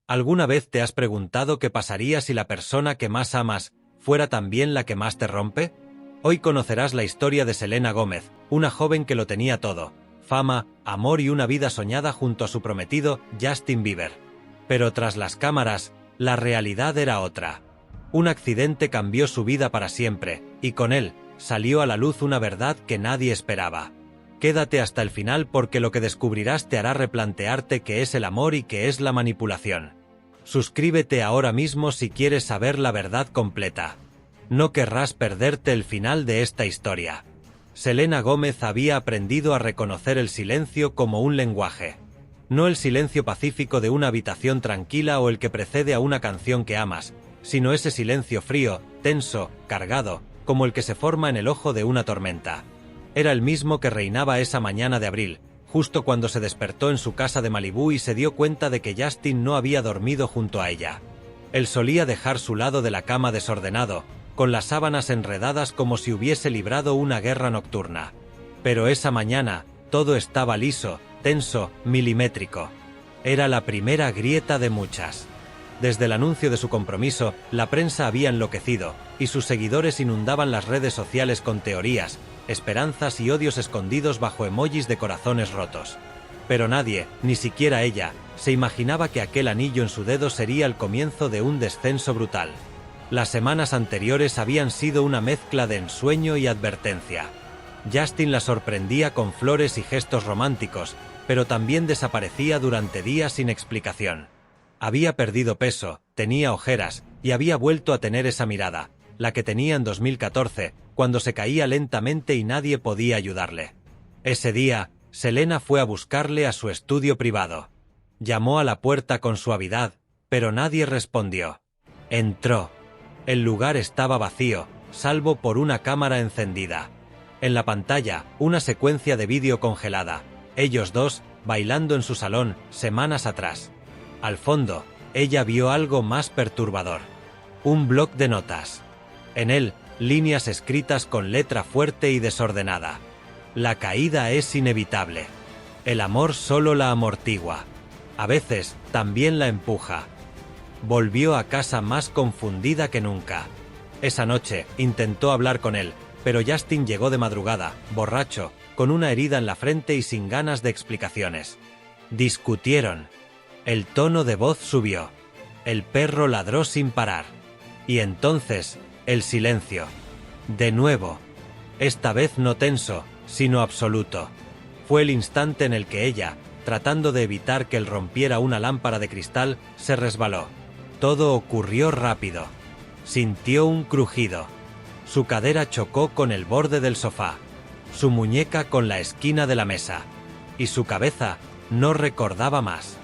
¿Alguna vez te has preguntado qué pasaría si la persona que más amas fuera también la que más te rompe? Hoy conocerás la historia de Selena Gómez, una joven que lo tenía todo: fama, amor y una vida soñada junto a su prometido, Justin Bieber. Pero tras las cámaras, la realidad era otra. Un accidente cambió su vida para siempre, y con él, salió a la luz una verdad que nadie esperaba. Quédate hasta el final porque lo que descubrirás te hará replantearte qué es el amor y qué es la manipulación. Suscríbete ahora mismo si quieres saber la verdad completa. No querrás perderte el final de esta historia. Selena Gómez había aprendido a reconocer el silencio como un lenguaje. No el silencio pacífico de una habitación tranquila o el que precede a una canción que amas, sino ese silencio frío, tenso, cargado, como el que se forma en el ojo de una tormenta. Era el mismo que reinaba esa mañana de abril, justo cuando se despertó en su casa de Malibú y se dio cuenta de que Justin no había dormido junto a ella. Él solía dejar su lado de la cama desordenado, con las sábanas enredadas como si hubiese librado una guerra nocturna. Pero esa mañana, todo estaba liso, tenso, milimétrico. Era la primera grieta de muchas. Desde el anuncio de su compromiso, la prensa había enloquecido, y sus seguidores inundaban las redes sociales con teorías, esperanzas y odios escondidos bajo emojis de corazones rotos. Pero nadie, ni siquiera ella, se imaginaba que aquel anillo en su dedo sería el comienzo de un descenso brutal. Las semanas anteriores habían sido una mezcla de ensueño y advertencia. Justin la sorprendía con flores y gestos románticos, pero también desaparecía durante días sin explicación. Había perdido peso, tenía ojeras, y había vuelto a tener esa mirada, la que tenía en 2014, cuando se caía lentamente y nadie podía ayudarle. Ese día, Selena fue a buscarle a su estudio privado. Llamó a la puerta con suavidad, pero nadie respondió. Entró. El lugar estaba vacío, salvo por una cámara encendida. En la pantalla, una secuencia de vídeo congelada, ellos dos, bailando en su salón, semanas atrás. Al fondo, ella vio algo más perturbador. Un bloc de notas. En él, líneas escritas con letra fuerte y desordenada. La caída es inevitable. El amor solo la amortigua. A veces, también la empuja. Volvió a casa más confundida que nunca. Esa noche, intentó hablar con él, pero Justin llegó de madrugada, borracho, con una herida en la frente y sin ganas de explicaciones. Discutieron. El tono de voz subió. El perro ladró sin parar. Y entonces, el silencio. De nuevo. Esta vez no tenso, sino absoluto. Fue el instante en el que ella, tratando de evitar que él rompiera una lámpara de cristal, se resbaló. Todo ocurrió rápido. Sintió un crujido. Su cadera chocó con el borde del sofá. Su muñeca con la esquina de la mesa. Y su cabeza no recordaba más.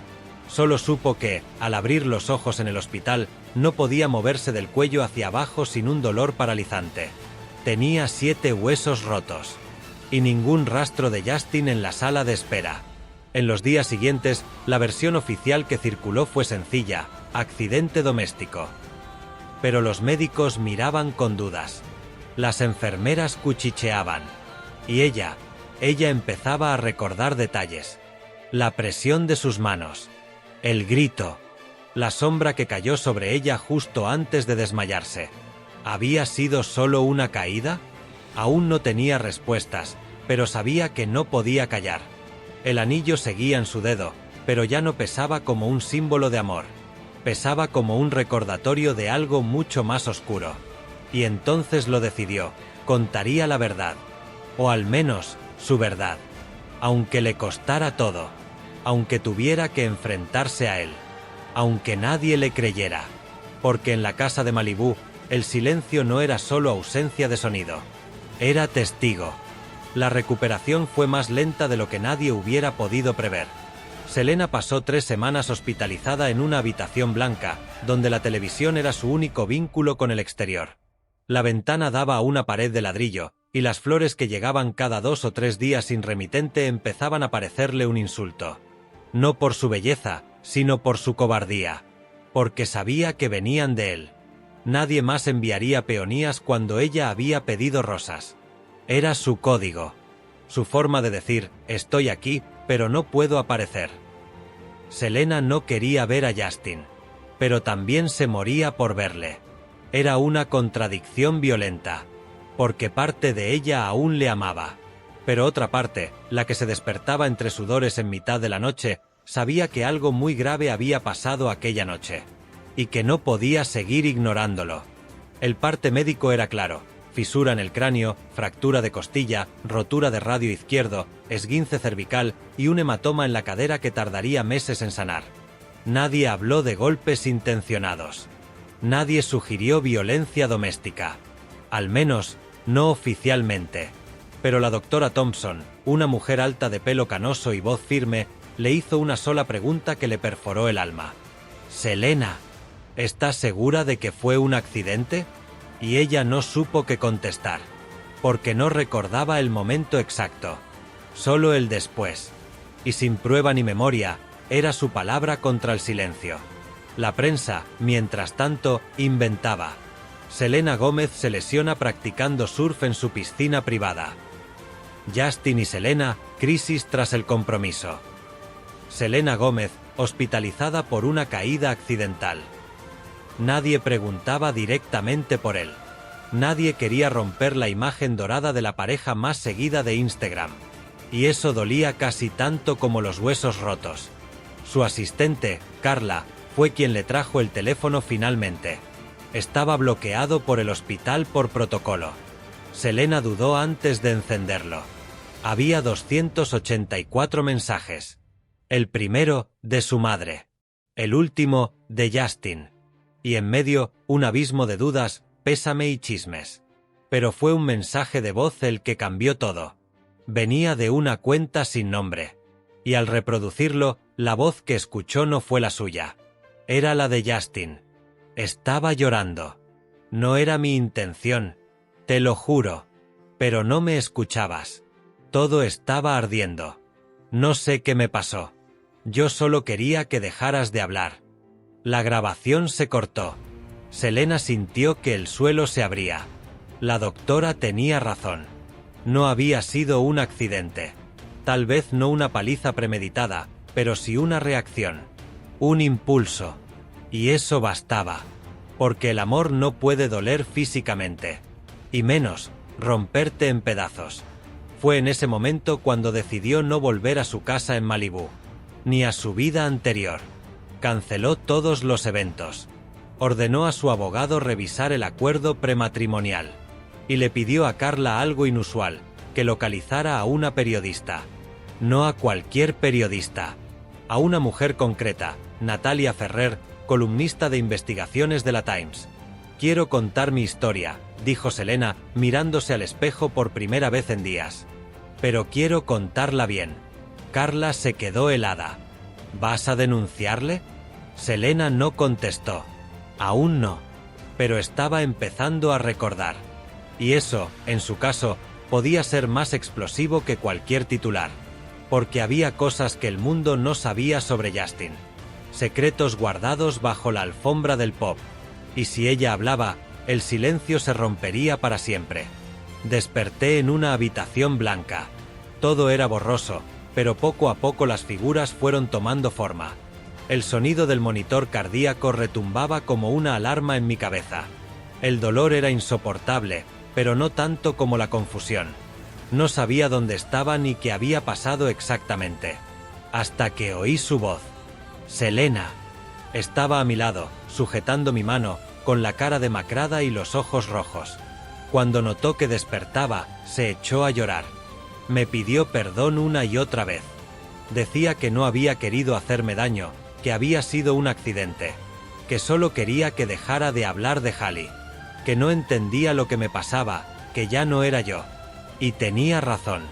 Solo supo que, al abrir los ojos en el hospital, no podía moverse del cuello hacia abajo sin un dolor paralizante. Tenía 7 huesos rotos. Y ningún rastro de Justin en la sala de espera. En los días siguientes, la versión oficial que circuló fue sencilla: accidente doméstico. Pero los médicos miraban con dudas. Las enfermeras cuchicheaban. Y ella empezaba a recordar detalles. La presión de sus manos. El grito. La sombra que cayó sobre ella justo antes de desmayarse. ¿Había sido solo una caída? Aún no tenía respuestas, pero sabía que no podía callar. El anillo seguía en su dedo, pero ya no pesaba como un símbolo de amor. Pesaba como un recordatorio de algo mucho más oscuro. Y entonces lo decidió: contaría la verdad. O al menos, su verdad. Aunque le costara todo. Aunque tuviera que enfrentarse a él. Aunque nadie le creyera. Porque en la casa de Malibú, el silencio no era solo ausencia de sonido. Era testigo. La recuperación fue más lenta de lo que nadie hubiera podido prever. Selena pasó 3 semanas hospitalizada en una habitación blanca, donde la televisión era su único vínculo con el exterior. La ventana daba a una pared de ladrillo, y las flores que llegaban cada 2 o 3 días sin remitente empezaban a parecerle un insulto. No por su belleza, sino por su cobardía. Porque sabía que venían de él. Nadie más enviaría peonías cuando ella había pedido rosas. Era su código. Su forma de decir: estoy aquí, pero no puedo aparecer. Selena no quería ver a Justin. pero también se moría por verle. Era una contradicción violenta, porque parte de ella aún le amaba. Pero otra parte, la que se despertaba entre sudores en mitad de la noche, sabía que algo muy grave había pasado aquella noche, y que no podía seguir ignorándolo. El parte médico era claro: fisura en el cráneo, fractura de costilla, rotura de radio izquierdo, esguince cervical y un hematoma en la cadera que tardaría meses en sanar. Nadie habló de golpes intencionados. Nadie sugirió violencia doméstica. Al menos, no oficialmente. Pero la doctora Thompson, una mujer alta de pelo canoso y voz firme, le hizo una sola pregunta que le perforó el alma. «Selena, ¿estás segura de que fue un accidente?» Y ella no supo qué contestar, porque no recordaba el momento exacto, solo el después. Y sin prueba ni memoria, era su palabra contra el silencio. La prensa, mientras tanto, inventaba. Selena Gómez se lesiona practicando surf en su piscina privada. Justin y Selena, crisis tras el compromiso. Selena Gómez, hospitalizada por una caída accidental. Nadie preguntaba directamente por él. Nadie quería romper la imagen dorada de la pareja más seguida de Instagram. Y eso dolía casi tanto como los huesos rotos. Su asistente, Carla, fue quien le trajo el teléfono finalmente. Estaba bloqueado por el hospital por protocolo. Selena dudó antes de encenderlo. Había 284 mensajes. El primero, de su madre. El último, de Justin. Y en medio, un abismo de dudas, pésame y chismes. Pero fue un mensaje de voz el que cambió todo. Venía de una cuenta sin nombre. Y al reproducirlo, la voz que escuchó no fue la suya. Era la de Justin. Estaba llorando. No era mi intención, te lo juro. Pero no me escuchabas. Todo estaba ardiendo. No sé qué me pasó. Yo solo quería que dejaras de hablar. La grabación se cortó. Selena sintió que el suelo se abría. La doctora tenía razón. No había sido un accidente. Tal vez no una paliza premeditada, pero sí una reacción. Un impulso. Y eso bastaba. Porque el amor no puede doler físicamente. Y menos, romperte en pedazos. Fue en ese momento cuando decidió no volver a su casa en Malibú. Ni a su vida anterior. Canceló todos los eventos. Ordenó a su abogado revisar el acuerdo prematrimonial. Y le pidió a Carla algo inusual, que localizara a una periodista. No a cualquier periodista. A una mujer concreta, Natalia Ferrer, columnista de investigaciones de la Times. «Quiero contar mi historia», dijo Selena, mirándose al espejo por primera vez en días. «Pero quiero contarla bien». Carla se quedó helada. «¿Vas a denunciarle?» Selena no contestó. Aún no. Pero estaba empezando a recordar. Y eso, en su caso, podía ser más explosivo que cualquier titular. Porque había cosas que el mundo no sabía sobre Justin. Secretos guardados bajo la alfombra del pop. Y si ella hablaba, el silencio se rompería para siempre. Desperté en una habitación blanca. Todo era borroso, pero poco a poco las figuras fueron tomando forma. El sonido del monitor cardíaco retumbaba como una alarma en mi cabeza. El dolor era insoportable, pero no tanto como la confusión. No sabía dónde estaba ni qué había pasado exactamente. Hasta que oí su voz. «Selena». Estaba a mi lado, sujetando mi mano, con la cara demacrada y los ojos rojos. Cuando notó que despertaba, se echó a llorar. Me pidió perdón una y otra vez. Decía que no había querido hacerme daño, que había sido un accidente, que solo quería que dejara de hablar de Hallie, que no entendía lo que me pasaba, que ya no era yo. Y tenía razón.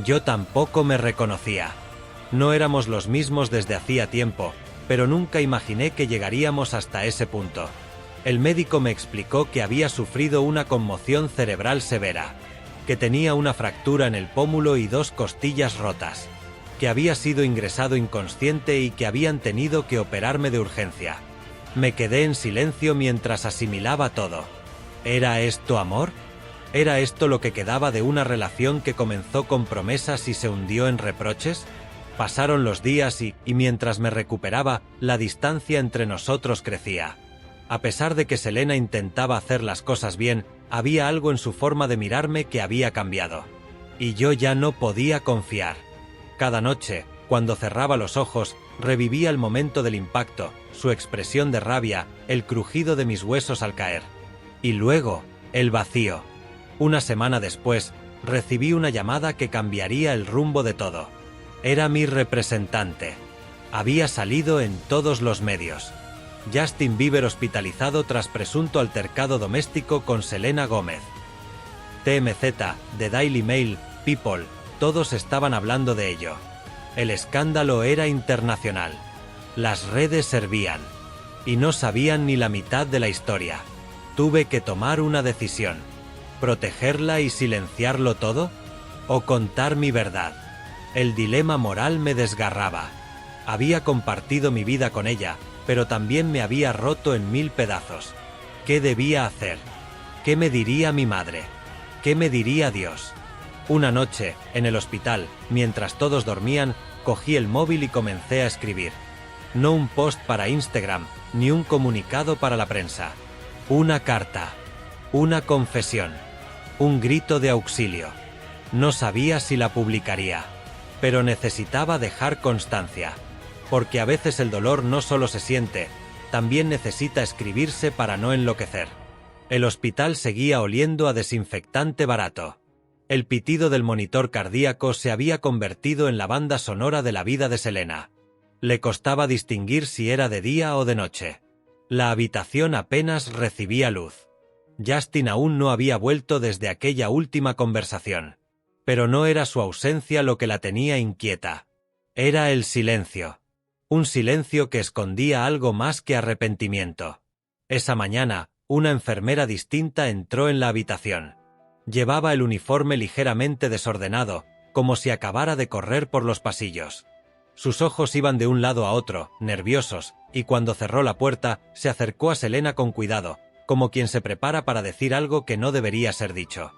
Yo tampoco me reconocía. No éramos los mismos desde hacía tiempo, pero nunca imaginé que llegaríamos hasta ese punto. El médico me explicó que había sufrido una conmoción cerebral severa, que tenía una fractura en el pómulo y 2 costillas rotas, que había sido ingresado inconsciente y que habían tenido que operarme de urgencia. Me quedé en silencio mientras asimilaba todo. ¿Era esto amor? ¿Era esto lo que quedaba de una relación que comenzó con promesas y se hundió en reproches? Pasaron los días y mientras me recuperaba, la distancia entre nosotros crecía. A pesar de que Selena intentaba hacer las cosas bien, había algo en su forma de mirarme que había cambiado. Y yo ya no podía confiar. Cada noche, cuando cerraba los ojos, revivía el momento del impacto, su expresión de rabia, el crujido de mis huesos al caer. Y luego, el vacío. Una semana después, recibí una llamada que cambiaría el rumbo de todo. Era mi representante. Había salido en todos los medios. Justin Bieber hospitalizado tras presunto altercado doméstico con Selena Gómez. TMZ, The Daily Mail, People, todos estaban hablando de ello. El escándalo era internacional. Las redes servían. Y no sabían ni la mitad de la historia. Tuve que tomar una decisión. ¿Protegerla y silenciarlo todo? ¿O contar mi verdad? El dilema moral me desgarraba. Había compartido mi vida con ella, pero también me había roto en 1000 pedazos. ¿Qué debía hacer? ¿Qué me diría mi madre? ¿Qué me diría Dios? Una noche, en el hospital, mientras todos dormían, cogí el móvil y comencé a escribir. No un post para Instagram, ni un comunicado para la prensa. Una carta. Una confesión. Un grito de auxilio. No sabía si la publicaría, pero necesitaba dejar constancia. Porque a veces el dolor no solo se siente, también necesita escribirse para no enloquecer. El hospital seguía oliendo a desinfectante barato. El pitido del monitor cardíaco se había convertido en la banda sonora de la vida de Selena. Le costaba distinguir si era de día o de noche. La habitación apenas recibía luz. Justin aún no había vuelto desde aquella última conversación. Pero no era su ausencia lo que la tenía inquieta. Era el silencio. Un silencio que escondía algo más que arrepentimiento. Esa mañana, una enfermera distinta entró en la habitación. Llevaba el uniforme ligeramente desordenado, como si acabara de correr por los pasillos. Sus ojos iban de un lado a otro, nerviosos, y cuando cerró la puerta, se acercó a Selena con cuidado, como quien se prepara para decir algo que no debería ser dicho.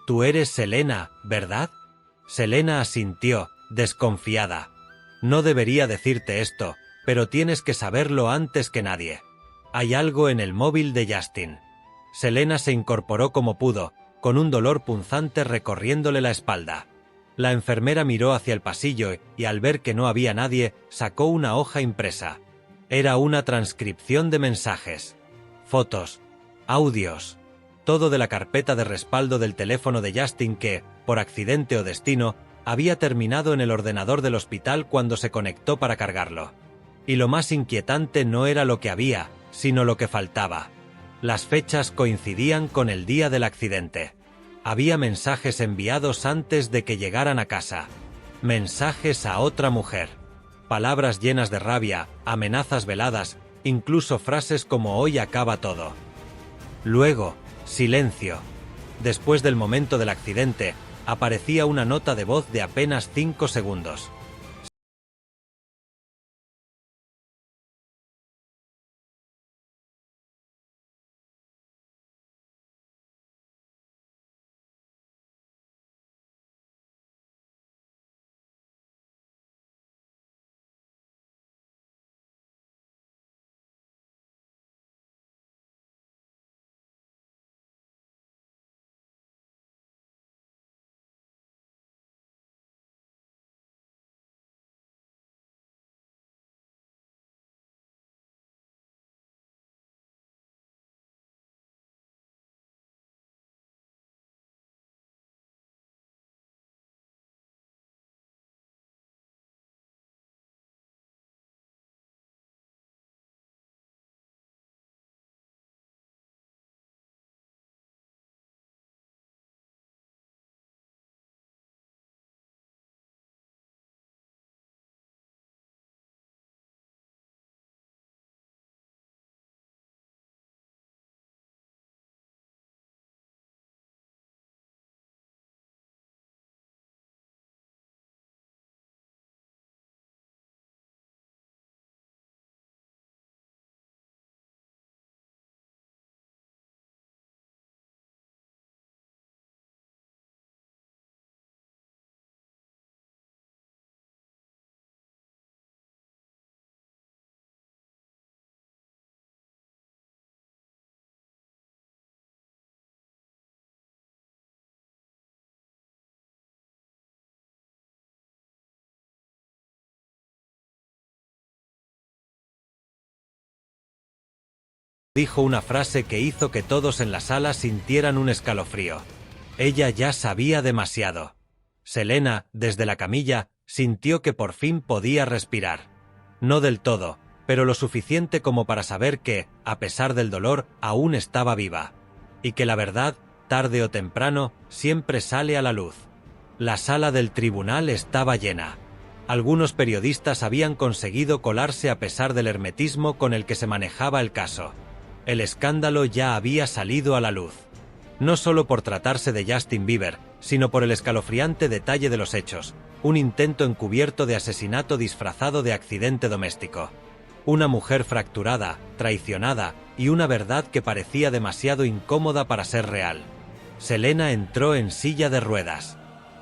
«Tú eres Selena, ¿verdad?» Selena asintió, desconfiada. «No debería decirte esto, pero tienes que saberlo antes que nadie. Hay algo en el móvil de Justin». Selena se incorporó como pudo, con un dolor punzante recorriéndole la espalda. La enfermera miró hacia el pasillo y al ver que no había nadie, sacó una hoja impresa. Era una transcripción de mensajes, fotos, audios, todo de la carpeta de respaldo del teléfono de Justin que, por accidente o destino, había terminado en el ordenador del hospital cuando se conectó para cargarlo. Y lo más inquietante no era lo que había, sino lo que faltaba. Las fechas coincidían con el día del accidente. Había mensajes enviados antes de que llegaran a casa. Mensajes a otra mujer. Palabras llenas de rabia, amenazas veladas, incluso frases como «hoy acaba todo». Luego, silencio. Después del momento del accidente, aparecía una nota de voz de apenas 5 segundos. dijo una frase que hizo que todos en la sala sintieran un escalofrío. Ella ya sabía demasiado. Selena, desde la camilla, sintió que por fin podía respirar. No del todo, pero lo suficiente como para saber que, a pesar del dolor, aún estaba viva. Y que la verdad, tarde o temprano, siempre sale a la luz. La sala del tribunal estaba llena. Algunos periodistas habían conseguido colarse a pesar del hermetismo con el que se manejaba el caso. El escándalo ya había salido a la luz. No solo por tratarse de Justin Bieber, sino por el escalofriante detalle de los hechos, un intento encubierto de asesinato disfrazado de accidente doméstico. Una mujer fracturada, traicionada, y una verdad que parecía demasiado incómoda para ser real. Selena entró en silla de ruedas.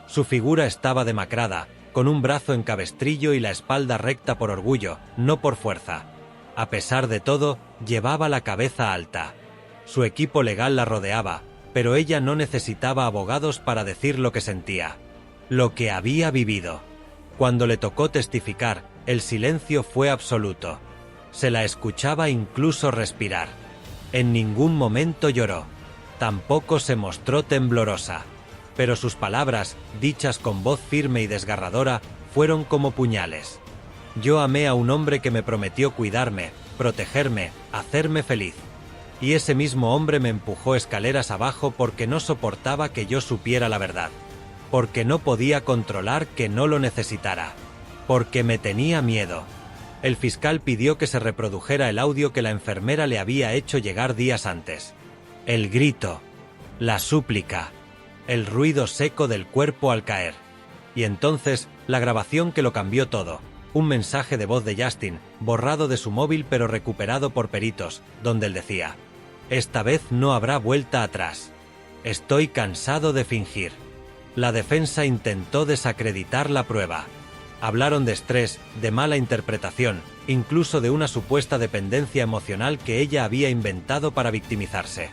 Su figura estaba demacrada, con un brazo en cabestrillo y la espalda recta por orgullo, no por fuerza. A pesar de todo, llevaba la cabeza alta. Su equipo legal la rodeaba, pero ella no necesitaba abogados para decir lo que sentía. Lo que había vivido. Cuando le tocó testificar, el silencio fue absoluto. Se la escuchaba incluso respirar. En ningún momento lloró. Tampoco se mostró temblorosa. Pero sus palabras, dichas con voz firme y desgarradora, fueron como puñales. Yo amé a un hombre que me prometió cuidarme, protegerme, hacerme feliz. Y ese mismo hombre me empujó escaleras abajo porque no soportaba que yo supiera la verdad. Porque no podía controlar que no lo necesitara. Porque me tenía miedo. El fiscal pidió que se reprodujera el audio que la enfermera le había hecho llegar días antes. El grito. La súplica. El ruido seco del cuerpo al caer. Y entonces, la grabación que lo cambió todo. Un mensaje de voz de Justin, borrado de su móvil pero recuperado por peritos, donde él decía: «Esta vez no habrá vuelta atrás. Estoy cansado de fingir». La defensa intentó desacreditar la prueba. Hablaron de estrés, de mala interpretación, incluso de una supuesta dependencia emocional que ella había inventado para victimizarse.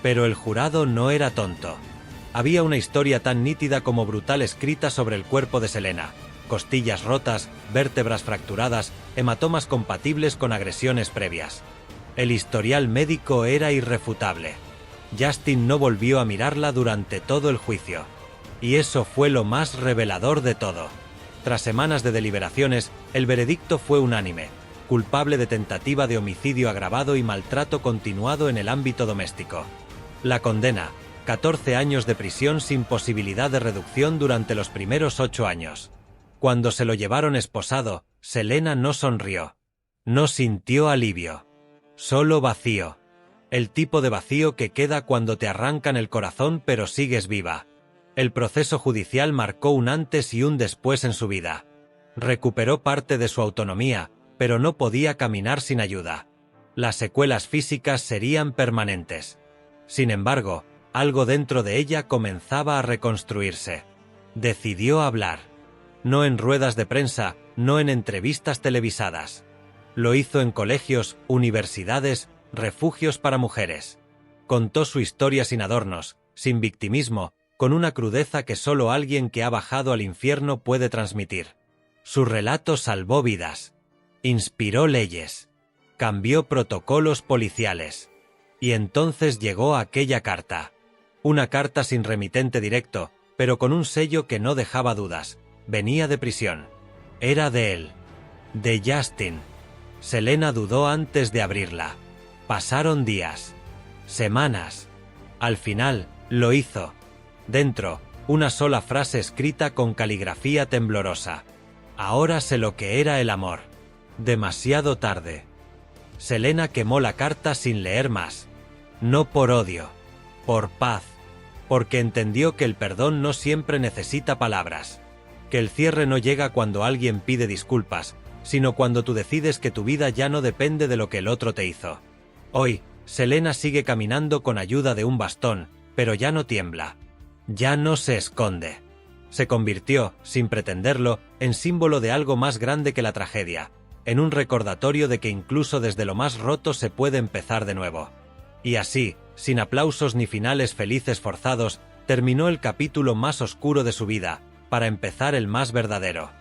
Pero el jurado no era tonto. Había una historia tan nítida como brutal escrita sobre el cuerpo de Selena. Costillas rotas, vértebras fracturadas, hematomas compatibles con agresiones previas. El historial médico era irrefutable. Justin no volvió a mirarla durante todo el juicio. Y eso fue lo más revelador de todo. Tras semanas de deliberaciones, el veredicto fue unánime: culpable de tentativa de homicidio agravado y maltrato continuado en el ámbito doméstico. La condena: 14 años de prisión sin posibilidad de reducción durante los primeros 8 años. Cuando se lo llevaron esposado, Selena no sonrió. No sintió alivio. Solo vacío. El tipo de vacío que queda cuando te arrancan el corazón pero sigues viva. El proceso judicial marcó un antes y un después en su vida. Recuperó parte de su autonomía, pero no podía caminar sin ayuda. Las secuelas físicas serían permanentes. Sin embargo, algo dentro de ella comenzaba a reconstruirse. Decidió hablar. No en ruedas de prensa, no en entrevistas televisadas. Lo hizo en colegios, universidades, refugios para mujeres. Contó su historia sin adornos, sin victimismo, con una crudeza que solo alguien que ha bajado al infierno puede transmitir. Su relato salvó vidas. Inspiró leyes. Cambió protocolos policiales. Y entonces llegó aquella carta. Una carta sin remitente directo, pero con un sello que no dejaba dudas. Venía de prisión. Era de él. De Justin. Selena dudó antes de abrirla. Pasaron días. Semanas. Al final, lo hizo. Dentro, una sola frase escrita con caligrafía temblorosa. Ahora sé lo que era el amor. Demasiado tarde. Selena quemó la carta sin leer más. No por odio. Por paz. Porque entendió que el perdón no siempre necesita palabras. Que el cierre no llega cuando alguien pide disculpas, sino cuando tú decides que tu vida ya no depende de lo que el otro te hizo. Hoy, Selena sigue caminando con ayuda de un bastón, pero ya no tiembla. Ya no se esconde. Se convirtió, sin pretenderlo, en símbolo de algo más grande que la tragedia, en un recordatorio de que incluso desde lo más roto se puede empezar de nuevo. Y así, sin aplausos ni finales felices forzados, terminó el capítulo más oscuro de su vida, para empezar el más verdadero.